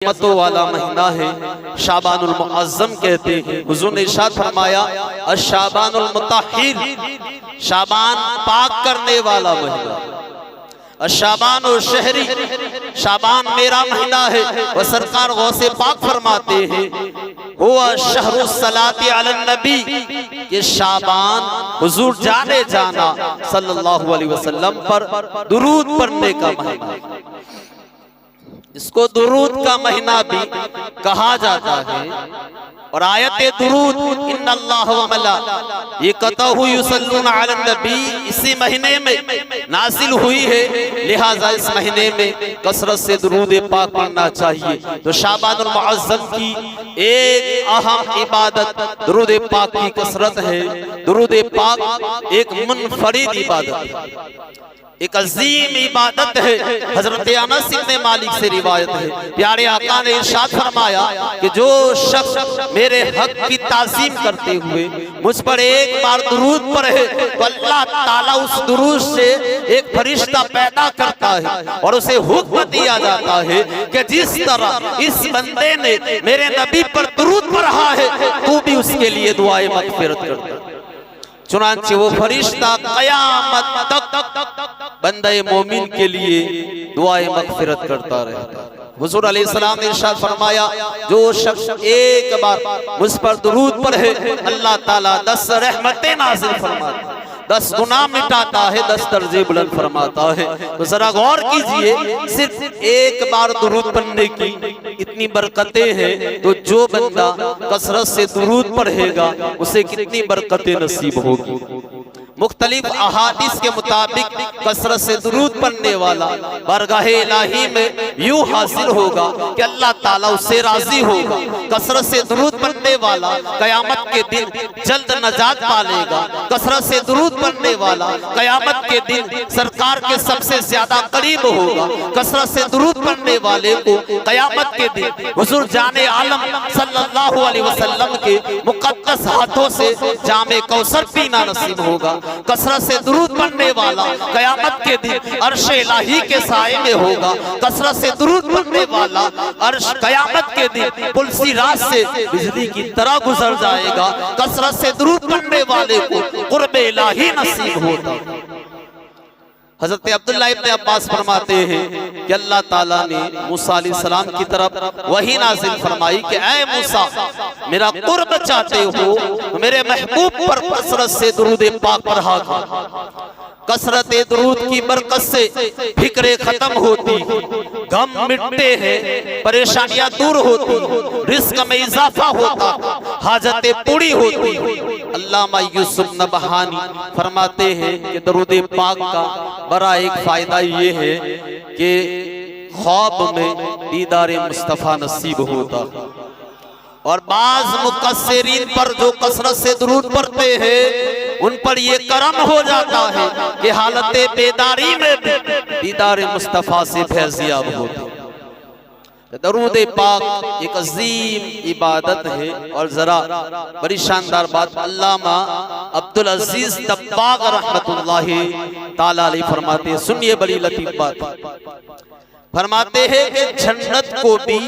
रहमतों वाला महीना है, शाबानुल मुअज्जम कहते हैं। हुजूर ने इरशाद फरमाया अश-शाबानुल मुतahहिर, शाबान पाक करने वाला महीना। अश-शाबानुल शहरी, शाबान मेरा महीना है। वह सरकार गौसे पाक फरमाते हैं हुआ शहरुस सलाती अलन नबी, ये शाबान हुजूर जाने जाना सल्लल्लाहु अलैहि वसल्लम पर दुरूद पढ़ने का महीना है। इसको दुरूद का महीना भी कहा जाता है। और आयत दुरूद इन्नल्लाह व मलाइकतहु युसल्लूना अलन नबी इसी महीने में नाजिल हुई है, लिहाजा इस महीने में कसरत से दुरूद पाक पढ़ना चाहिए। तो शाबानुल मुअज्जम की एक अहम इबादत दुरूद पाक की कसरत है। दुरूद पाक एक मुनफरिद इबादत है, एक अजीम इबादत है। हजरत अनस इब्न मालिक से रिवायत है, प्यारे आका ने इरशाद फरमाया कि जो शख्स मेरे हक की ताज़ीम करते हुए मुझ पर एक बार दुरूद पढ़े तो अल्लाह ताला उस दुरूद से एक फरिश्ता पैदा करता है और उसे हुक्म दिया जाता है कि जिस तरह इस बंदे ने मेरे नबी पर दुरूद पढ़ा है तू भी उसके लिए दुआए मग़फ़िरत करता। चुनांचे वो फरिश्ता क़यामत तक बंदे मोमिन के लिए दुआए मग़फ़िरत करता रहता है। हुज़ूर अलैहिस्सलाम ने इरशाद फरमाया जो शख्स एक बार मुझ पर दुरूद पढ़े अल्लाह ताला 10 रहमतें नाज़िल फरमाता है, 10 गुनाह मिटाता है, 10 दर्जे बुलंद फरमाता है। तो जरा गौर कीजिए, सिर्फ एक बार दुरूद पढ़ने की इतनी बरकतें हैं, तो जो बंदा कसरत से दुरूद पढ़ेगा उसे कितनी बरकतें नसीब होगी। मुख्तलिफ अहादीस के मुताबिक कसरत से दुरूद पढ़ने वाला बरगाहे इलाही में यूं हासिल होगा कि अल्लाह ताला उससे राजी होगा। कसरत से दुरूद पढ़ने वाला कयामत के दिन जल्द नजात पालेगा। कसरत से दुरूद पढ़ने वाला कयामत के दिन सरकार के सबसे ज्यादा करीब होगा। कसरत से दुरूद पढ़ने वाले को कयामत के दिन हुजूर जाने आलम सल्लल्लाहु अलैहि वसल्लम के मुकद्दस हाथों से जामे कौसर पीना नसीब होगा। कसरत से दुरूद पढ़ने वाला कयामत के दिन अर्श इलाही के साए में होगा। कसरत से दुरूद पढ़ने वाला अर्श कयामत के दिन पुलसी रात से बिजली की तरह गुजर जाएगा। कसरत से दुरूद पढ़ने वाले को कुर्बे इलाही नसीब होता। हजरत अब्दुल्ला इब्न अब्बास फरमाते हैं कि अल्लाह ताला ने मूसा अलैहिस्सलाम की तरफ वही नाज़िल फरमाई कि ऐ मूसा, मेरा कुर्ब चाहते हो तो मेरे महबूब पर कसरत से दुरूद पाक पढ़ा कर। कसरत दुरूद की बरकत से फिक्रे खत्म होती, गम मिटते हैं, परेशानियां दूर होती, रिस्क में इजाफा होता, हाजतें पूरी होती। अल्लामा यूसुफ नबहानी फरमाते हैं कि दुरूद पाक का बड़ा एक फायदा ये है कि ख्वाब में दीदारे मुस्तफा नसीब होता। और बाज मुकस्सिरीन पर जो कसरत से दुरूद पढ़ते हैं उन पर ये करम हो जाता है कि हालत बेदारी में भी दीदारे मुस्तफा से फैज़याब होते। दुरूद पाक एक अजीम इबादत है। और जरा बड़ी शानदार बात अल्लामा अब्दुल अजीज दब्बाग रहमतुल्लाहि ताला अलैहि फरमाते हैं, सुनिए बड़ी लतीफ बात। फरमाते हैं कि जन्नत को भी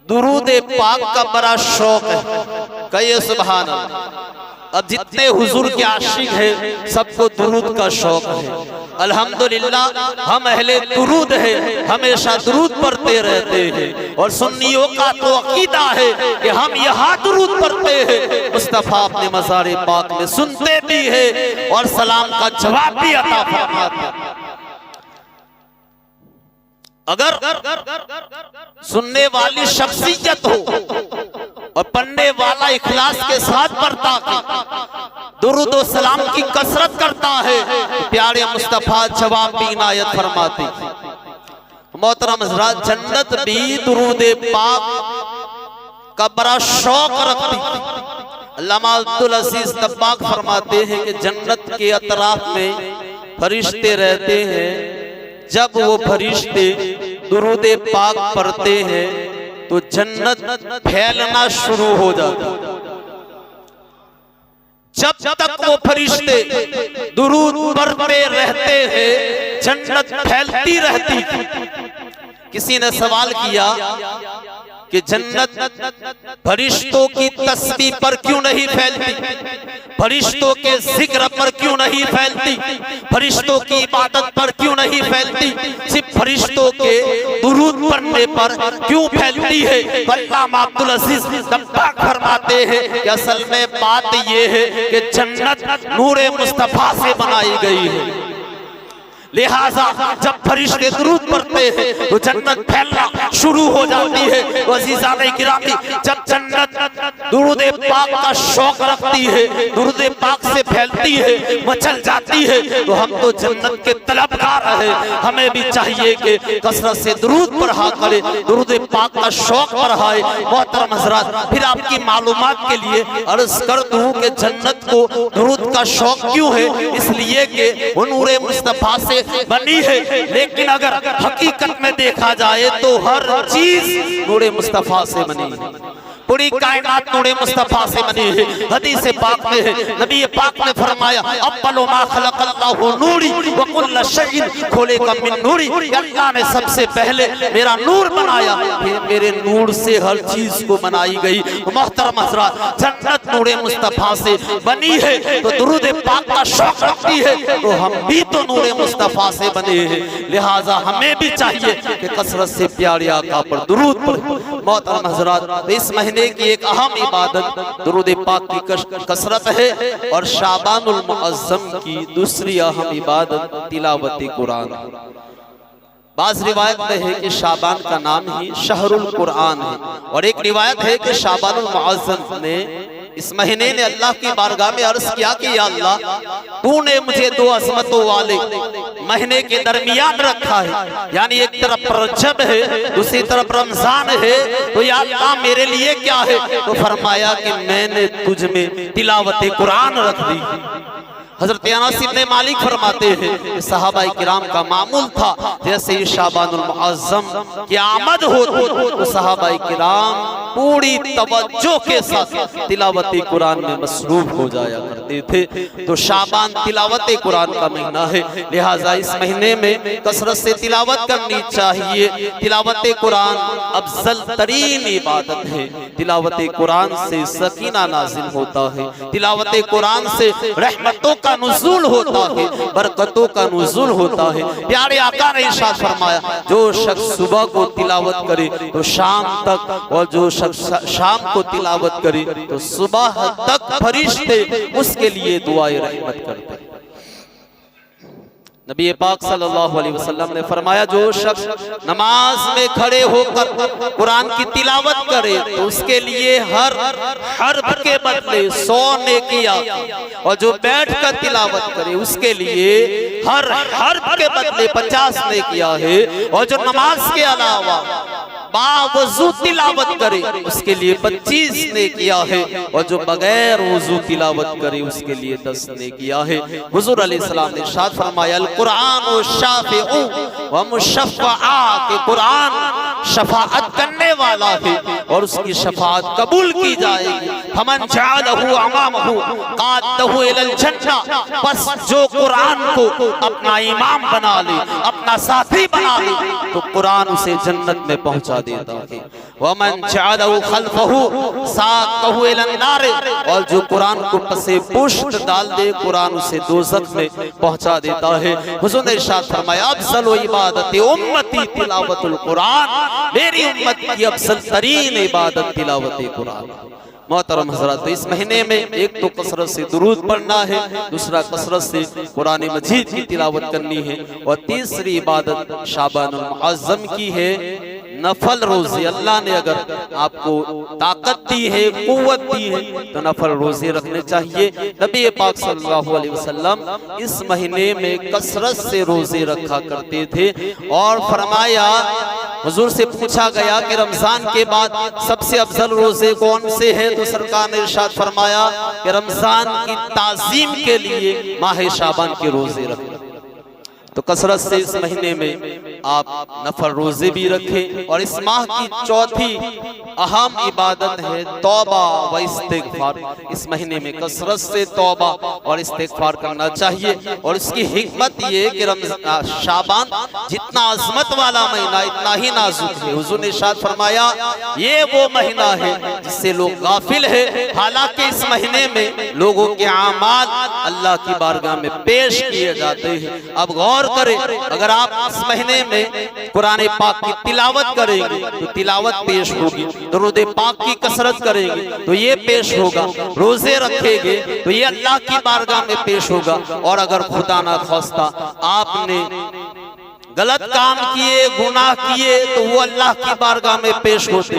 दुरूद पाक का बड़ा शौक है। कहिए सुभान अल्लाह। अब जितने हुजूर के आशिक हैं सबको दुरूद का शौक है। अल्हम्दुलिल्लाह हम अहले दुरूद है, हमेशा दुरूद पढ़ते रहते हैं। और सुन्नियों का तो अकीदा है कि हम यहाँ दुरूद पढ़ते हैं, मुस्तफा अपने मज़ार पाक में सुनते भी हैं और सलाम का जवाब भी अता फरमाते हैं। अगर सुनने वाली शख्सियत हो और पढ़ने वाला इखलास के साथ पढ़ता है, दुरूद और सलाम की कसरत करता है, प्यारे मुस्तफा जवाब भी इनायत फरमाते। मोहतरम हज़रात, जन्नत भी दुरूद पाक का बड़ा शौक रखती। अल्लामा अब्दुल अजीज दब्बाग फरमाते हैं कि जन्नत के अतराफ में फरिश्ते रहते हैं। जब वो फरिश्ते दुरूद पाक पढ़ते हैं तो जन्नत फैलना शुरू हो जाता। जब तक वो फरिश्ते दुरूद पढ़ते रहते हैं जन्नत फैलती रहती। किसी ने सवाल किया कि जन्नत फरिश्तों की तस्बीह पर क्यों नहीं फैलती, फरिश्तों के जिक्र पर क्यों नहीं फैलती, फरिश्तों की इबादत पर क्यों नहीं फैलती, सिर्फ फरिश्तों के दुरूद पढ़ने पर क्यों फैलती है। तो अल्लामा अब्दुल अजीज दब्बाग फरमाते हैं कि असल में बात यह है कि जन्नत नूरे मुस्तफा से बनाई गई है, लिहाजा जब फरिश्ते दुरूद पढ़ते हैं तो जन्नत फैलना शुरू हो जाती है। अज़ीज़ाने किरामी, जब जन्नत दुरूद पाक का शौक रखती है, दुरूद पाक से फैलती है, मचल जाती है, तो हम तो जन्नत के तलबगार हैं। हमें भी चाहिए कि कसरत से दुरूद पढ़ा करें, दुरूद पाक का शौक बढ़ाए। मोहतरम हज़रात, फिर आपकी मालूमात के लिए अर्ज कर दूं कि जन्नत को दुरूद का शौक क्यों है, इसलिए कि वो नूरे मुस्तफा से बनी है। लेकिन अगर हकीकत में देखा जाए तो हर चीज नूरे मुस्तफा से बनी है, पूरी कायनात नूरे मुस्तफा से बनी है। हदीस पाक में है, नबी पाक ने फरमाया अव्वलु मा खलक़ल्लाहु नूरी व कुल्लु शैइन खुलिक़ा मिन नूरी, अल्लाह ने सबसे पहले मेरा नूर बनाया, फिर मेरे नूर से हर चीज को बनाई गई। मोहतरम हज़रात, जन्नत नूरे मुस्तफा से बनी है तो दुरूद पाक का शौक रखती है, तो हम भी तो नूरे मुस्तफा से बने हैं। लिहाजा हमें भी चाहिए कि कसरत से प्यारे आका पर दुरूद पढ़ें। मोहतरम हज़रात, इस महीने की एक अहम इबादत दुरूद पाक की कसरत है, और शाबानुल मुअज़्ज़म की दूसरी अहम इबादत तिलावत कुरान है। बाज़ रिवायत में है कि शाबान का नाम ही शहरुल कुरान है, और एक रिवायत है कि शाबानुल मुअज़्ज़म ने इस महीने ने अल्लाह की बारगाह में अर्ज किया कि या अल्लाह, तूने मुझे दो अज़मतों वाले महीने के दरमियान रखा है, यानी एक तरफ रजब है, दूसरी तरफ रमजान है, तो या अल्लाह मेरे लिए क्या है। तो फरमाया कि मैंने तुझ में तिलावत कुरान रख दी। हज़रत अनस इब्न मालिक फरमाते हैं कि सहाबाए किराम का मामूल था, जैसे ही शाबानुल मुअज़्ज़म की आमद हो तो सहाबाए किराम पूरी तवज्जो के साथ तिलावत कुरान में मसरूफ हो जाया करते थे। तो शाबान तिलावत कुरान का महीना है, लिहाजा इस महीने में कसरत से तिलावत करनी चाहिए। तिलावत कुरान अफजल तरीन इबादत है। तिलावत कुरान से सकीना नाज़िल होता है, तिलावत कुरान से रहमतों का नुज़ूल होता है, बरकतों का नुज़ूल होता है। प्यारे आका ने इरशाद फरमाया, जो शख्स सुबह को तिलावत करे तो शाम तक, और जो शख्स शाम को तिलावत करे तो सुबह तक फरिश्ते उसके लिए दुआए रहमत करते हैं। नबी पाक सल्लल्लाहु अलैहि वसल्लम ने फरमाया, जो शख्स नमाज में खड़े होकर कुरान की तिलावत करे तो उसके लिए हर हर्फ के बदले 100 नेकियां, और जो बैठकर तिलावत करे उसके लिए हर हर्फ के बदले 50 नेकियां है, और जो नमाज के अलावा बावजू तिलावत करे उसके लिए 25 नेकियां है, और जो बगैर वजू तिलावत करे उसके लिए 10 नेकियां है। हुजूर अलैहिस्सलाम ने इरशाद फरमाया, अल कुरान शाफिउ व मुशफ़्फ़ा, के कुरान शफाअत करने वाला है और उसकी शफाअत कबूल की जाएगी। फमन जअलहु अमामहु क़ादहु इलल जन्नह, बस जो कुरान को अपना इमाम बना ले, अपना साथी बना ले, तो कुरान उसे जन्नत में पहुंचा देता है। वमन जअलहु खल्फहु साक़हु इलन नार, और जो कुरान को पसे पुष्ट डाल दे, कुरान उसे दोज़ख में पहुंचा देता है। हुज़ूर ने इरशाद फरमाया, अफ़ज़लु इबादति उम्मती तिलावतुल कुरान, मेरी उम्मत की अफ़ज़ल तरीन इबादत तिलावत कुरान। मोहतरम हज़रात, तो इस महीने में एक तो कसरत से दुरूद पढ़ना है, दूसरा कसरत से कुरान मजीद की तिलावत करनी है, और तीसरी इबादत शाबानुल मुअज़्ज़म की है नफल रोजे। अल्लाह ने अगर आपको ताकत दी है, कुव्वत दी है, तो नफल रोजे रखने चाहिए। नबी पाक सल्लल्लाहु अलैहि वसल्लम इस महीने में कसरत से रोजे रखा करते थे, और फरमाया, हुजूर से पूछा गया कि रमजान के बाद सबसे अफजल रोजे कौन से हैं, तो सरकार ने इरशाद फरमाया कि रमजान की ताज़ीम के लिए माह शाबान के रोजे रखना। तो कसरत से इस महीने में आप नफल रोजे भी रखें। और इस माह की चौथी अहम इबादत है तौबा व इस्तिगफार। इस महीने में कसरत से तौबा और इस्तिगफार करना चाहिए। और इसकी हिकमत ये कि रमजान शाबान जितना अजमत वाला महीना इतना ही नाजुक है। हुजूर ने इरशाद फरमाया ये वो महीना है जिससे लोग गाफिल है। हालांकि इस महीने में लोगों के आमाल अल्लाह की बारगाह में पेश किए जाते हैं। अब गौर करें, अगर आप इस महीने में कुरान पाक की तिलावत करेंगे तो तिलावत पेश होगी, दुरूद पाक की कसरत करेंगे तो ये पेश होगा, रोजे रखेंगे तो ये अल्लाह की बारगाह में पेश होगा। और अगर खुदा ना खास्ता आपने गलत काम किए, गुनाह किए तो वो अल्लाह की बारगाह में पेश होते।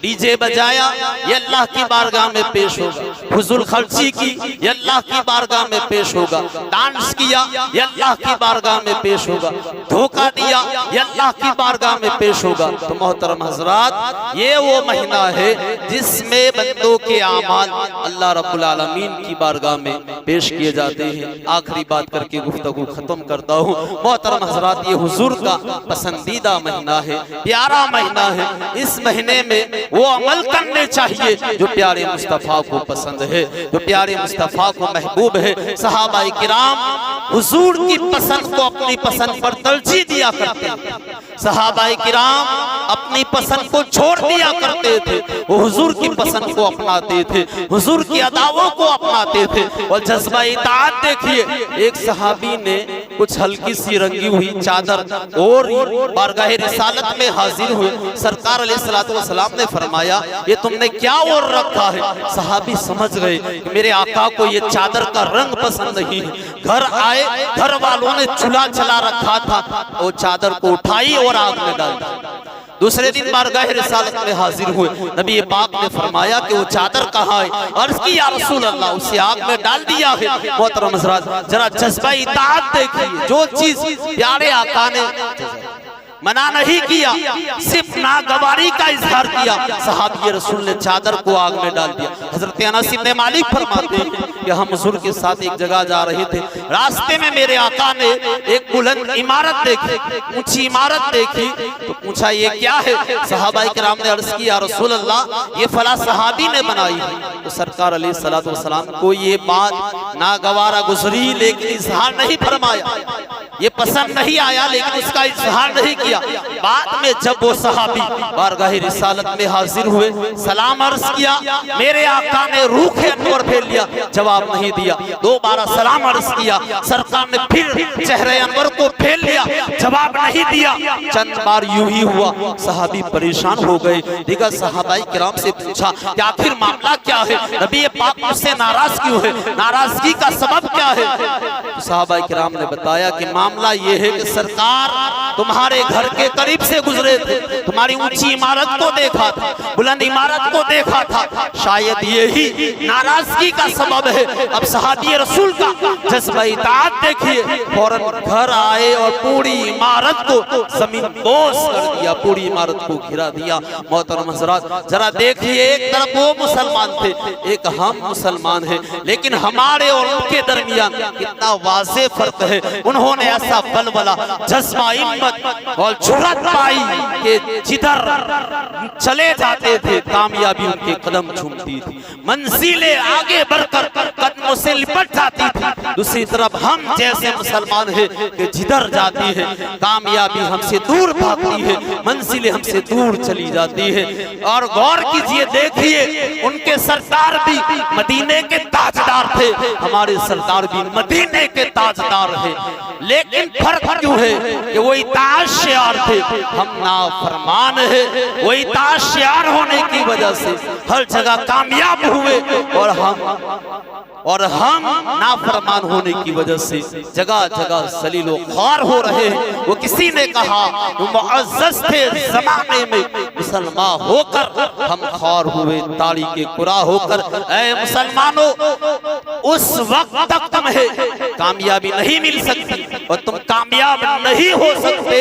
डीजे बजाया ये अल्लाह की बारगाह में पेश होगा, फुजूल खर्ची की ये अल्लाह की बारगाह में पेश होगा, डांस किया ये अल्लाह की बारगाह में पेश होगा, धोखा दिया ये अल्लाह की बारगाह में पेश होगा। तो मोहतरम हजरात, ये वो महीना है जिसमें बंदों के आमाल अल्लाह रब्बुल आलमीन की बारगाह में पेश किए जाते हैं। आखिरी बात करके गुफ्तगू खत्म करता हूँ। मोहतरम हजरात, ये हुजूर का पसंदीदा महीना है, प्यारा महीना है। इस महीने में वो अमल करने चाहिए जो प्यारे मुस्तफा को पसंद है, जो प्यारे मुस्तफा को महबूब है। सहाबाए किराम हुजूर की पसंद को अपनी पसंद पर तरजीह दिया करते हैं। सहाबाए किराम अपनी पसंद को छोड़ दिया करते थे, वो हुजूर की पसंद को अपनाते थे, हुजूर की अदाओं को अपनाते थे। और जज्बा इताअत देखिए, एक सहाबी ने कुछ हल्की सी रंगी हुई चादर और बारगाह रिसालत में हाजिर हुए। सरकार अलैहिस्सलातु वस्सलाम ने फरमाया ये तुमने क्या ओढ़ रखा है? सहाबी समझ गए कि मेरे आका को ये चादर का रंग पसंद नहीं है। घर आए, घर वालों ने चूल्हा जला रखा था, वो चादर को उठाई और आग में डाल दी। दूसरे दिन बारगाह रिसालत में हाजिर हुए, नबी पाक ने फरमाया कि वो चादर कहाँ है? अर्ज़ की या रसूल अल्लाह, उसे आग में डाल दिया है। मोहतरम हज़रात, जरा जज्बा इताअत देखिए, जो चीज प्यारे आका ने मना नहीं किया, सिर्फ नागवारी का इजहार किया, सहाबी रसूल ने चादर को आग में डाल दिया। हजरत अनस इब्न मालिक फरमाते हैं कि हम हुजूर के साथ एक जगह जा रहे थे, रास्ते में मेरे आका ने एक बुलंद इमारत देखी, ऊंची इमारत देखी, तो पूछा ये क्या है? सहाबाए किराम ने अर्ज किया रसूल अल्लाह ये फला सहाबी ने बनाई है। तो सरकार अलैहिस्सलातु वस्सलाम को ये बात नागवारा गुजरी, लेकिन इजहार नहीं फरमाया, ये पसंद नहीं आया, लेकिन उसका इजहार नहीं किया। बाद में जब वो सहाबी बारगाह रिसालत में हाजिर हुए, सलाम अर्ज किया, मेरे आका ने रूखे अनवर फेर लिया, जवाब नहीं दिया। दोबारा सलाम अर्ज किया, सरकार ने फिर चेहरे अनवर को फेर लिया, जवाब नहीं दिया। चंद बार यूं ही हुआ, सहाबी परेशान हो गए। दीगर सहाबाए किराम से पूछा कि आखिर मामला क्या है? नबी पाक मुझसे नाराज क्यों है? नाराजगी का सबब क्या है? तो सहाबाए किराम ने बताया कि मामला ये है कि सरकार तुम्हारे घर के करीब से गुजरे थे, तुम्हारी ऊंची इमारत को देखा था, बुलंद इमारत को देखा था, शायद यही नाराजगी का सबब है। अब सहाबी रसूल का जज्बा इताअत देखिए, फौरन घर आए और पूरी इमारत को जमीन बोस कर दिया, पूरी इमारत को घिरा दिया। मोहतरम हज़रात, जरा देखिए, एक तरफ वो मुसलमान थे, एक हम मुसलमान हैं, लेकिन हमारे और उनके दरमियान कितना वाज़ेह फर्क है। उन्होंने ऐसा बलबला, जज्बा, हिम्मत और जुर्रत पाई कि जिधर चले जाते थे कामयाबी उनके कदम चूमती थी, मंजिलें आगे बढ़कर कदमों से लिपट जाती थी। दूसरी तरफ हम जैसे मुसलमान हैं कि जिधर जाती है कामयाबी हमसे दूर भागती है, मंजिलें हमसे दूर चली जाती है। और गौर कीजिए, देखिए, उनके सरदार भी मदीने के ताजदार थे, हमारे सरदार भी मदीने के ताजदार हैं, लेकिन फर्क क्यों है कि वो इताअत शियार थे, हम नाफरमान है। वो इताअत शियार होने की वजह से हर जगह कामयाब हुए, और हम नाफरमान होने की वजह से जगह जगह सलीलो ख्वार हो रहे हैं। वो किसी ने कहा वो मुअज़्ज़ज़ थे ज़माने में, मुसलमान होकर हम ख्वार हुए, ताड़ी के कुरा होकर। ऐ मुसलमानों, उस वक्त तक तुम्हें कामयाबी नहीं मिल सकती और तुम कामयाब नहीं हो सकते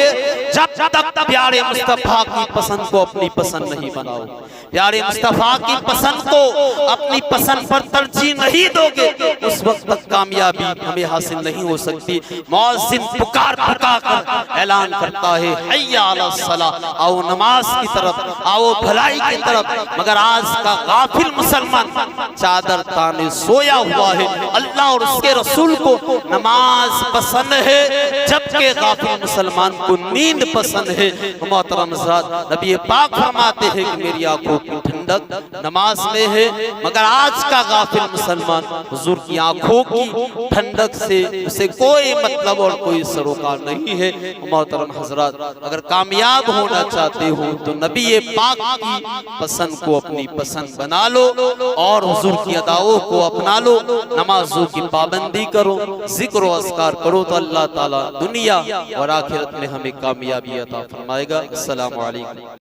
जब तक प्यारे मुस्तफा की पसंद को अपनी पसंद नहीं बनाओ। प्यारे मुस्तफा की पसंद को अपनी पसंद पर तरजीह नहीं दोगे, उस वक्त तक कामयाबी हमें हासिल नहीं हो सकती। मुअज्जिन पुकार पुकार कर ऐलान करता है, हय्या अला सलाह, आओ नमाज की तरफ, आओ भलाई की तरफ। मगर आज का गाफिल मुसलमान चादर ताने सोया हुआ है। अल्लाह और उसके रसूल को नमाज पसंद है, जबकि गाफिल मुसलमान को नींद पसंद है। मोहतरम हज़रात, नबी पाक फरमाते हैं कि मेरी आंखों की ठंडक नमाज में है, मगर आज का गाफिल मुसलमान हुजूर की आंखों की ठंडक से उसे कोई मतलब और कोई सरोकार नहीं है। मोहतरम हज़रात, अगर कामयाब होना चाहते हो तो नबी पाक की पसंद को अपनी पसंद बना लो और हुजूर की अदाओं को अपना लो। नमाजों की पाबंदी करो, जिक्र व अस्कार करो तो अल्लाह ताला दुनिया और आखिरत में हमें कामयाबी अता फरमाएगा। अस्सलामु अलैकुम।